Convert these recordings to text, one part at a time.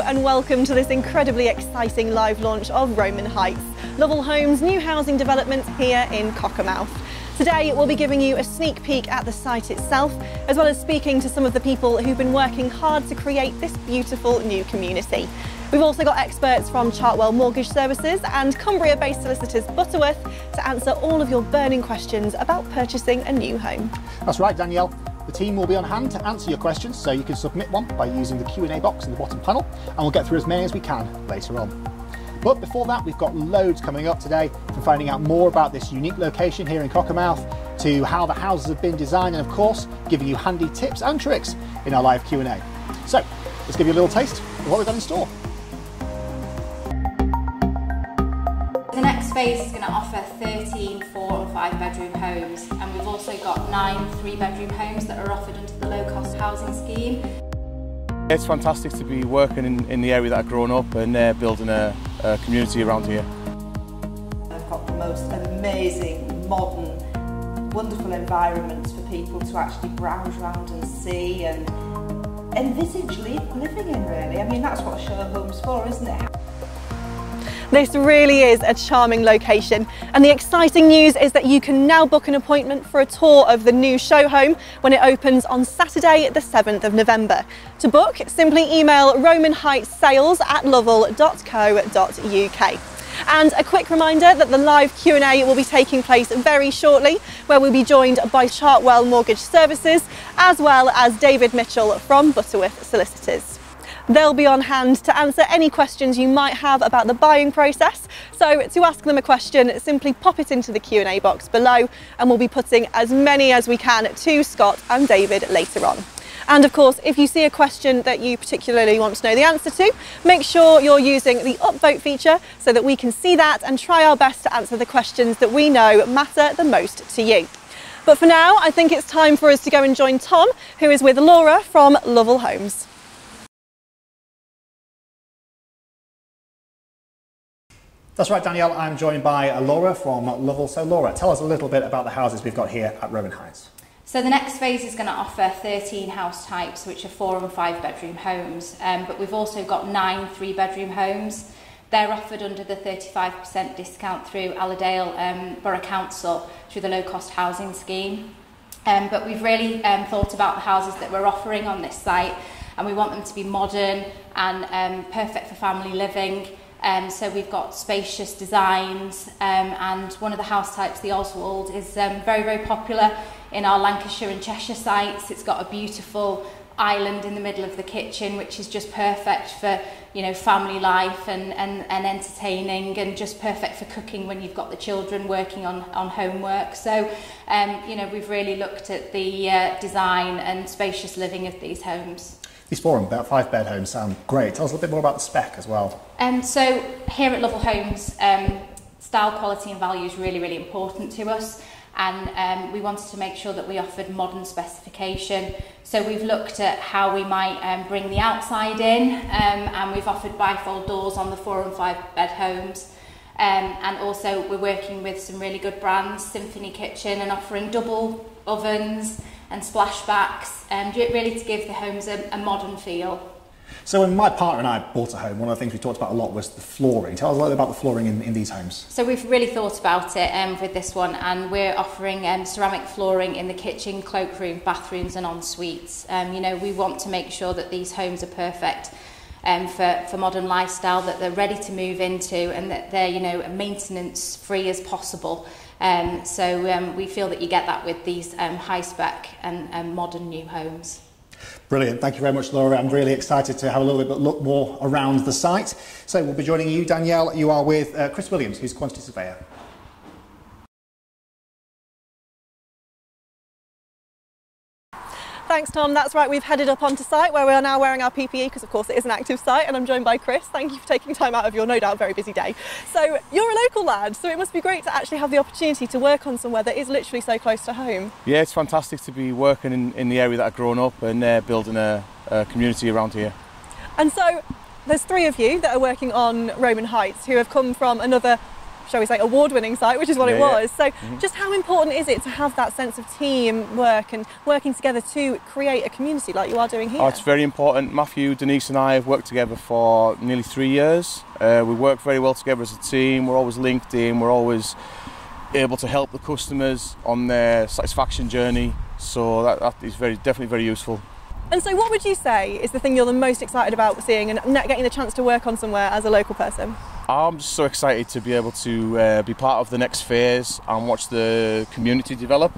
and welcome to this incredibly exciting live launch of Roman Heights, Lovell Homes' new housing development here in Cockermouth. Today we'll be giving you a sneak peek at the site itself, as well as speaking to some of the people who've been working hard to create this beautiful new community. We've also got experts from Chartwells Mortgage Services and Cumbria-based solicitors Butterworth to answer all of your burning questions about purchasing a new home. That's right, Danielle. The team will be on hand to answer your questions, so you can submit one by using the Q&A box in the bottom panel, and we'll get through as many as we can later on. But before that, we've got loads coming up today, from finding out more about this unique location here in Cockermouth to how the houses have been designed, and of course giving you handy tips and tricks in our live Q&A. So let's give you a little taste of what we've got in store. The next phase is going to offer 13 4 and 5 bedroom homes, and we've also got 9 3-bedroom homes that are offered under the low cost housing scheme. It's fantastic to be working in the area that I've grown up and building a community around here. I've got the most amazing, modern, wonderful environments for people to actually browse around and see and envisage living in, really. I mean, that's what a show home's for, isn't it? This really is a charming location, and the exciting news is that you can now book an appointment for a tour of the new show home when it opens on Saturday the 7th of November. To book, simply email romanheightssales@lovell.co.uk. And a quick reminder that the live Q&A will be taking place very shortly, where we'll be joined by Chartwells Mortgage Services as well as David Mitchell from Butterworth Solicitors. They'll be on hand to answer any questions you might have about the buying process. So to ask them a question, simply pop it into the Q&A box below, and we'll be putting as many as we can to Scott and David later on. And of course, if you see a question that you particularly want to know the answer to, make sure you're using the upvote feature so that we can see that and try our best to answer the questions that we know matter the most to you. But for now, I think it's time for us to go and join Tom, who is with Laura from Lovell Homes. That's right, Danielle, I'm joined by Laura from Lovell. So Laura, tell us a little bit about the houses we've got here at Roman Heights. So the next phase is going to offer 13 house types, which are 4 and 5 bedroom homes, but we've also got 9 3-bedroom homes. They're offered under the 35% discount through Allerdale Borough Council through the low cost housing scheme. But we've really thought about the houses that we're offering on this site, and we want them to be modern and perfect for family living. So we've got spacious designs, and one of the house types, the Oswald, is very, very popular in our Lancashire and Cheshire sites. It's got a beautiful island in the middle of the kitchen, which is just perfect for, you know, family life and entertaining, and just perfect for cooking when you've got the children working on homework. So, you know, we've really looked at the design and spacious living of these homes. These 4 and 5-bed homes sound great. Tell us a little bit more about the spec as well. So here at Lovell Homes, style, quality and value is really, really important to us, and we wanted to make sure that we offered modern specification. So we've looked at how we might bring the outside in, and we've offered bifold doors on the 4 and 5-bed homes. And also we're working with some really good brands, Symphony Kitchen, and offering double ovens and splashbacks, really to give the homes a modern feel. So when my partner and I bought a home, one of the things we talked about a lot was the flooring. Tell us a little bit about the flooring in these homes. So we've really thought about it with this one, and we're offering ceramic flooring in the kitchen, cloakroom, bathrooms and en-suites. You know, we want to make sure that these homes are perfect for modern lifestyle, that they're ready to move into, and that they're, you know, maintenance free as possible. So we feel that you get that with these high spec and modern new homes. Brilliant, thank you very much, Laura. I'm really excited to have a little bit look more around the site. So we'll be joining you, Danielle. You are with Chris Williams, who's quantity surveyor. Thanks, Tom. That's right, we've headed up onto site where we are now wearing our PPE because, of course, it is an active site, and I'm joined by Chris. Thank you for taking time out of your, no doubt, very busy day. So you're a local lad, so it must be great to actually have the opportunity to work on somewhere that is literally so close to home. Yeah, it's fantastic to be working in the area that I've grown up and building a community around here. And so there's 3 of you that are working on Roman Heights who have come from another shall we say, award-winning site, which is what it Yeah. was. So just how important is it to have that sense of teamwork and working together to create a community like you are doing here? Oh, it's very important. Matthew, Denise and I have worked together for nearly 3 years. We work very well together as a team. We're always linked in. We're always able to help the customers on their satisfaction journey. So that is definitely very useful. And so what would you say is the thing you're the most excited about seeing and getting the chance to work on somewhere as a local person? I'm just so excited to be able to be part of the next phase and watch the community develop.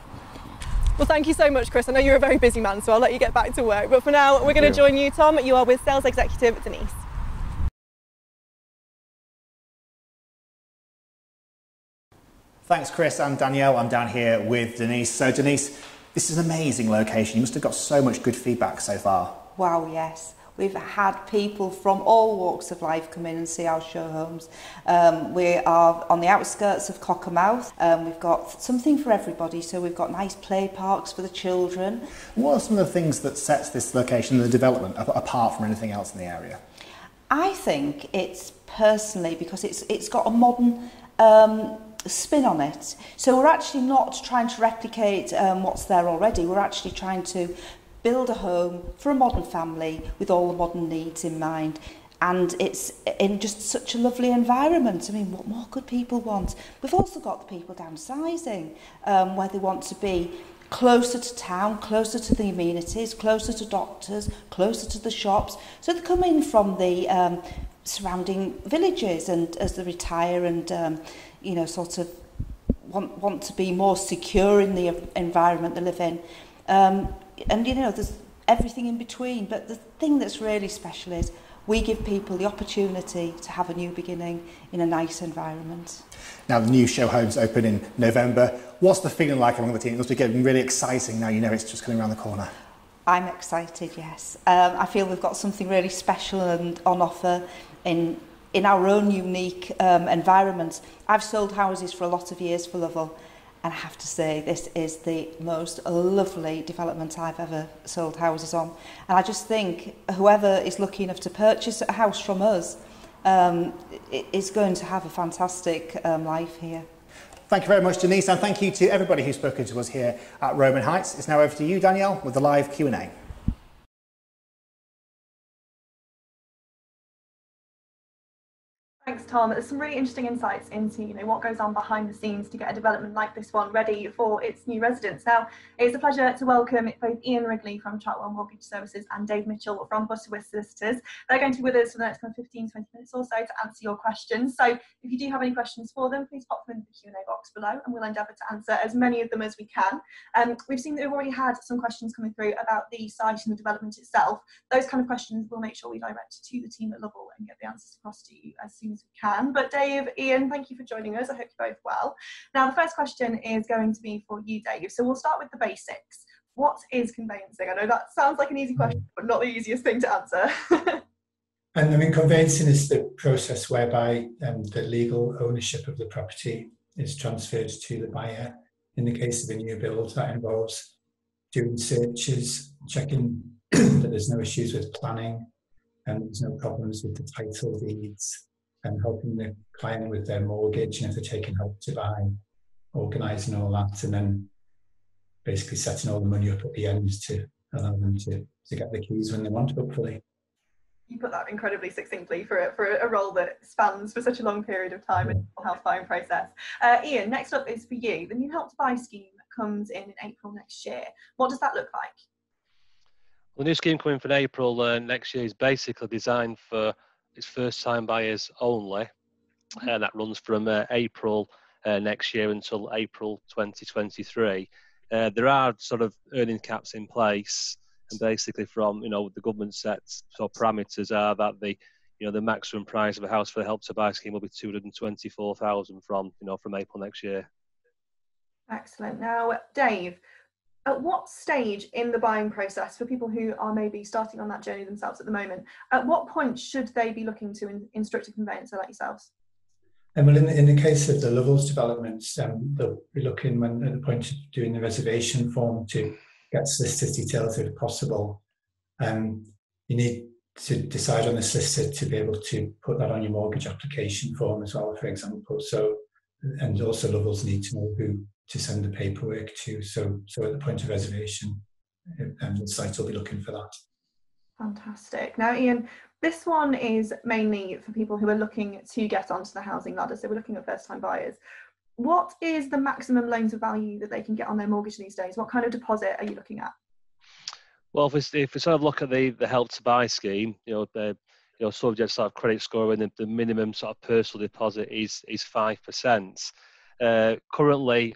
Well, thank you so much, Chris. I know you're a very busy man, so I'll let you get back to work. But for now, we're going to join you, Tom. You are with Sales Executive Denise. Thanks, Chris and Danielle. I'm down here with Denise. So, Denise, this is an amazing location. You must have got so much good feedback so far. Wow, yes. We've had people from all walks of life come in and see our show homes. We are on the outskirts of Cockermouth. We've got something for everybody, so we've got nice play parks for the children. What are some of the things that sets this location and the development apart from anything else in the area? I think it's personally because it's got a modern spin on it. So we're actually not trying to replicate what's there already. We're actually trying to build a home for a modern family with all the modern needs in mind, and it's in just such a lovely environment. I mean, what more could people want? We've also got the people downsizing, where they want to be closer to town, closer to the amenities, closer to doctors, closer to the shops. So they come in from the surrounding villages, and as they retire and you know, sort of want to be more secure in the environment they live in. And you know, there's everything in between, but the thing that's really special is we give people the opportunity to have a new beginning in a nice environment. Now, the new show homes open in November. What's the feeling like among the team? It must be getting really exciting now, you know it's just coming around the corner. I'm excited, yes. I feel we've got something really special and on offer in our own unique environment. I've sold houses for a lot of years for Lovell, and I have to say this is the most lovely development I've ever sold houses on. And I just think whoever is lucky enough to purchase a house from us is going to have a fantastic life here. Thank you very much, Denise, and thank you to everybody who's spoken to us here at Roman Heights. It's now over to you, Danielle, with the live Q&A. Thanks, Tom. There's some really interesting insights into what goes on behind the scenes to get a development like this one ready for its new residents. Now, it's a pleasure to welcome both Ian Wrigley from Chartwells Mortgage Services and Dave Mitchell from Butterworth Solicitors. They're going to be with us for the next 15-20 minutes or so to answer your questions. So if you do have any questions for them, please pop them in the Q&A box below and we'll endeavour to answer as many of them as we can. We've seen that we've already had some questions coming through about the site and the development itself. Those kind of questions we'll make sure we direct to the team at Lovell and get the answers across to you as soon as we can. But Dave, Ian, thank you for joining us. I hope you're both well. Now, the first question is going to be for you, Dave. So we'll start with the basics. What is conveyancing? I know that sounds like an easy question, but not the easiest thing to answer. And I mean, conveyancing is the process whereby the legal ownership of the property is transferred to the buyer. In the case of a new build, that involves doing searches, checking that there's no issues with planning and there's no problems with the title deeds, and helping the client with their mortgage, and if they're taking Help to Buy, organising all that, and then basically setting all the money up at the end to allow them to get the keys when they want, hopefully. You put that incredibly succinctly for a role that spans for such a long period of time in the house buying process. Ian, next up is for you. The new Help to Buy scheme comes in April next year. What does that look like? Well, the new scheme coming for April next year is basically designed for its first-time buyers only, and that runs from April next year until April 2023. There are sort of earning caps in place, and basically from the government sets so parameters are that the maximum price of a house for the Help to Buy scheme will be £224,000 from April next year. Excellent. Now, Dave, at what stage in the buying process, for people who are maybe starting on that journey themselves at the moment, at what point should they be looking to instruct a conveyancer like yourselves? Well, in the case of the Lovell's developments, they'll be looking at the point of doing the reservation form to get solicitor details if possible. You need to decide on the solicitor to be able to put that on your mortgage application form as well, for example. So and also Lovell's need to know who to send the paperwork to. So at the point of reservation, the site will be looking for that. Fantastic. Now, Ian, this one is mainly for people who are looking to get onto the housing ladder. So we're looking at first-time buyers. What is the maximum loans of value that they can get on their mortgage these days? What kind of deposit are you looking at? Well, if we sort of look at the Help to Buy scheme, subject to sort of credit score, and the minimum sort of personal deposit is 5%. Currently,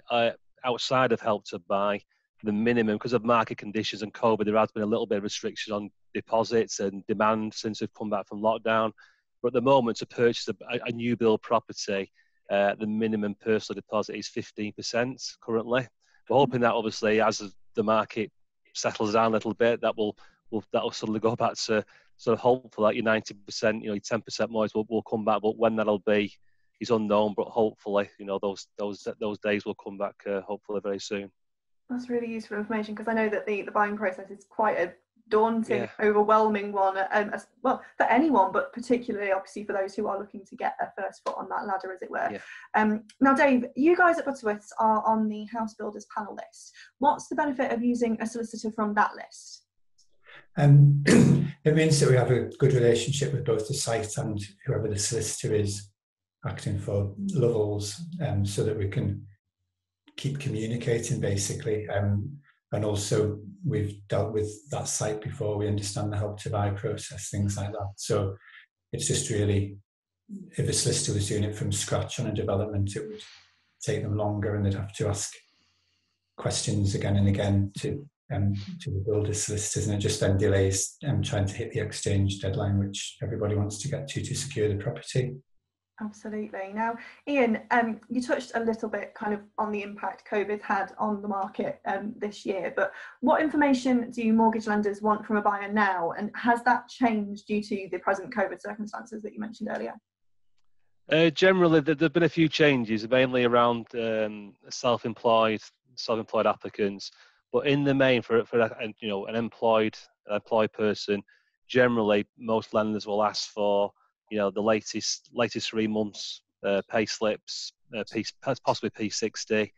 outside of Help to Buy, the minimum, because of market conditions and COVID, there has been a little bit of restriction on deposits and demand since we've come back from lockdown. But at the moment, to purchase a new build property, the minimum personal deposit is 15% currently. We're hoping that obviously, as the market settles down a little bit, that'll suddenly go back to sort of hopefully like your 90%, your 10% mortgage will come back. But when that'll be is unknown. But hopefully, those days will come back hopefully very soon. That's really useful information, because I know that the buying process is quite a daunting, overwhelming one, well, for anyone, but particularly obviously for those who are looking to get their first foot on that ladder, as it were. Now, Dave, you guys at Butterworth are on the house builders panel list. What's the benefit of using a solicitor from that list? It means that we have a good relationship with both the site and whoever the solicitor is acting for Lovell's, so that we can keep communicating, basically. And also, we've dealt with that site before. We understand the Help to Buy process, things like that. So it's just really, if a solicitor was doing it from scratch on a development, it would take them longer, and they'd have to ask questions again and again to the builder solicitors, and it just then delays trying to hit the exchange deadline, which everybody wants to get to secure the property. Absolutely. Now, Ian, you touched a little bit kind of on the impact COVID had on the market this year, but what information do mortgage lenders want from a buyer now, and has that changed due to the present COVID circumstances that you mentioned earlier? Generally, there have been a few changes, mainly around self-employed applicants. But in the main, for an employed person, generally most lenders will ask for the latest 3 months pay slips, possibly P60,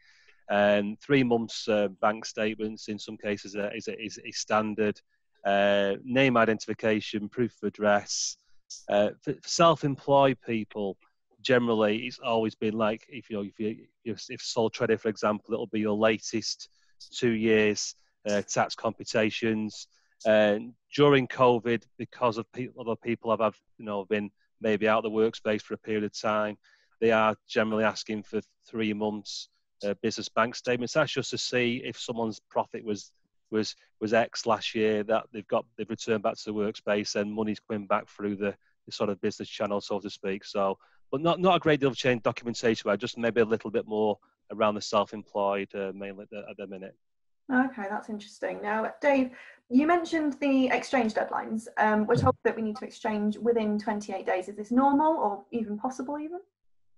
and 3 months bank statements. In some cases, is standard. Name identification, proof of address. For self-employed people, generally, it's always been like if sole trader, for example, it'll be your latest 2 years tax computations. During COVID, because of other people have been maybe out of the workspace for a period of time, they are generally asking for 3 months business bank statements. That's just to see if someone's profit was X last year, that they've returned back to the workspace and money's coming back through the sort of business channel, so to speak. So, but not a great deal of change documentation, but just maybe a little bit more around the self-employed mainly at the minute. Okay, that's interesting. Now, Dave, you mentioned the exchange deadlines. We're told that we need to exchange within 28 days. Is this normal or even possible even?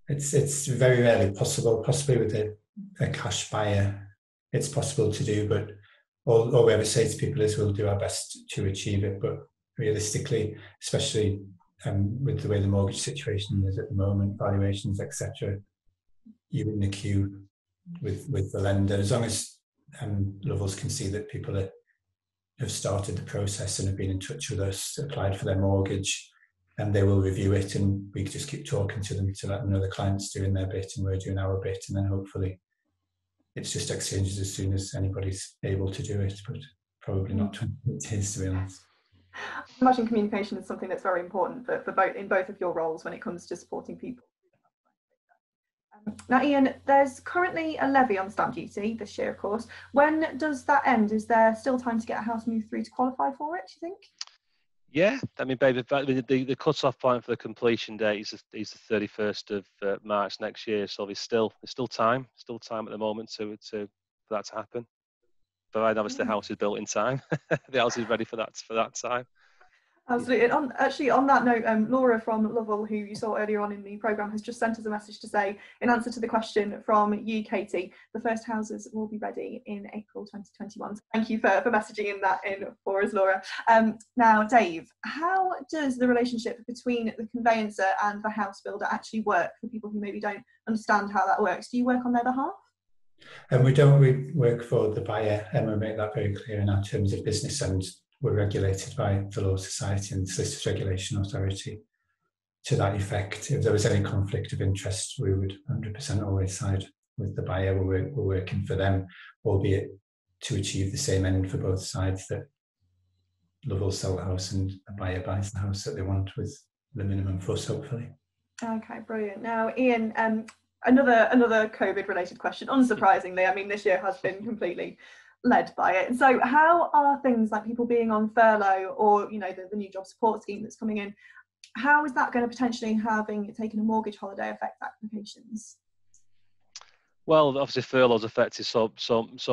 It's very rarely possible, possibly with a cash buyer. It's possible to do, but all we ever say to people is we'll do our best to achieve it. But realistically, especially with the way the mortgage situation is at the moment, valuations, etc., you're in the queue with the lender. As long as Lovell's can see that people have started the process and have been in touch with us, applied for their mortgage, and they will review it, and we just keep talking to them to let them know the client's doing their bit and we're doing our bit, and then hopefully it's just exchanges as soon as anybody's able to do it, but probably not 28 days, to be honest. I imagine communication is something that's very important for both of your roles when it comes to supporting people. Now, Ian, there's currently a levy on stamp duty this year, of course. When does that end? Is there still time to get a house moved through to qualify for it, do you think? Yeah, I mean, baby, the cut-off point for the completion date is the 31st of March next year. So there's still time at the moment for that to happen. But obviously the house is built in time. The house is ready for that time. Absolutely. And actually, on that note, Laura from Lovell, who you saw earlier on in the programme, has just sent us a message to say, in answer to the question from you, Katie, the first houses will be ready in April 2021. So thank you for messaging that in for us, Laura. Now, Dave, how does the relationship between the conveyancer and the house builder actually work for people who maybe don't understand how that works? Do you work on their behalf? And we work for the buyer, and we make that very clear in our terms of business, and we're regulated by the Law Society and the Solicitors Regulation Authority to that effect. If there was any conflict of interest, we would 100% always side with the buyer. We're working for them, albeit to achieve the same end for both sides, that Lovell sell the house and the buyer buys the house that they want with the minimum fuss, hopefully. Okay, brilliant. Now, Ian, another COVID-related question, unsurprisingly. I mean, this year has been completely led by it. And so how are things like people being on furlough, or, you know, the new job support scheme that's coming in, how is that going to potentially, having taken a mortgage holiday, affect applications? Well, obviously furlough's affected so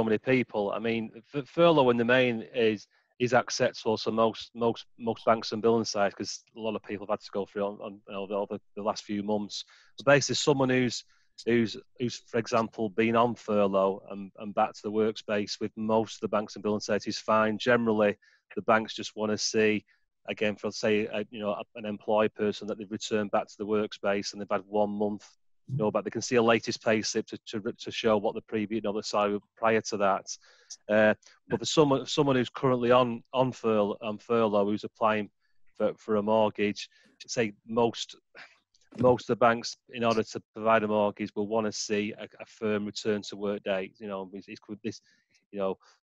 many people. I mean, furlough in the main is acceptable. So most banks and building sites, because a lot of people have had to go through on over the last few months. But basically, someone who's for example been on furlough and back to the workspace with most of the banks and building sites is fine. Generally, the banks just want to see, again, for say an employed person, that they've returned back to the workspace and they've had 1 month. But they can see a latest pay slip to show what the previous, the salary prior to that. But for someone who's currently on furlough, who's applying for a mortgage, say most of the banks, in order to provide a mortgage, will want to see a firm return to work date. For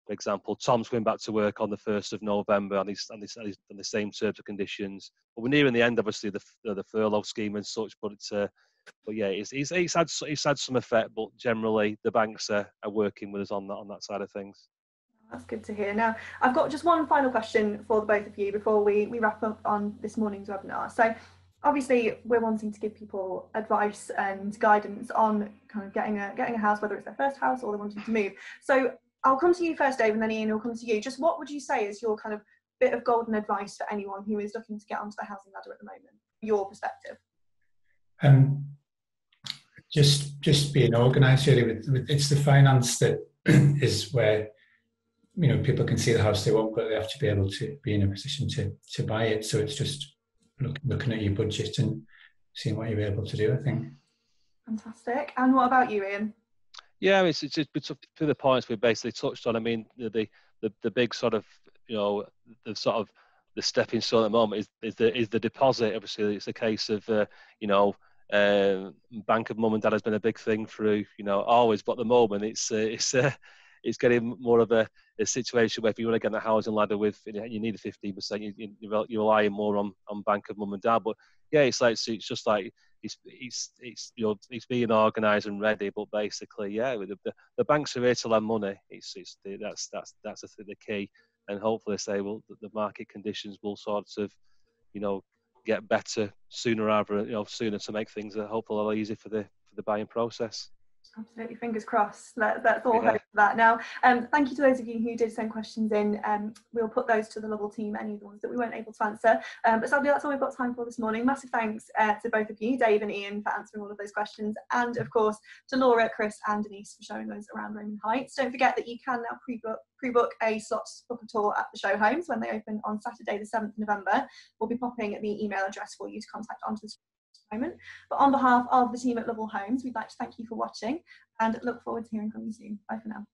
example, Tom's going back to work on the 1st of November on the same terms and conditions. But we're nearing the end, obviously, the furlough scheme and such. But yeah, it's had some effect. But generally, the banks are working with us on that side of things. That's good to hear. Now, I've got just one final question for the both of you before we wrap up on this morning's webinar. So, obviously, we're wanting to give people advice and guidance on kind of getting a house, whether it's their first house or they're wanting to move. So, I'll come to you first, Dave, and then Ian will come to you. Just what would you say is your kind of bit of golden advice for anyone who is looking to get onto the housing ladder at the moment, your perspective? Just being organised, really. It's the finance that is where people can see the house they want, but they have to be able to be in a position to buy it. So it's just looking at your budget and seeing what you're able to do, I think. Fantastic. And what about you, Ian? Yeah, it's to the points we basically touched on. I mean, the big sort of the stepping stone at the moment is the deposit. Obviously, it's a case of bank of mum and dad has been a big thing through always, but at the moment it's getting more of a situation where if you want to get on the housing ladder with you need a 15%, you're relying more on bank of mum and dad. But yeah, it's just like it's being organised and ready. But basically, yeah, the banks are here to lend money. That's the key, and hopefully, the market conditions will sort of get better sooner sooner to make things hopefully a lot easier for the buying process. Absolutely, fingers crossed. Let's all hope for that. Now, thank you to those of you who did send questions in. We'll put those to the Lovell team, any of the ones that we weren't able to answer. But sadly, that's all we've got time for this morning. Massive thanks to both of you, Dave and Ian, for answering all of those questions. And of course, to Laura, Chris and Denise for showing us around Roman Heights. Don't forget that you can now pre-book a slot to book a tour at the show homes when they open on Saturday, the 7th of November. We'll be popping the email address for you to contact onto the moment. But on behalf of the team at Lovell Homes, we'd like to thank you for watching and look forward to hearing from you soon. Bye for now.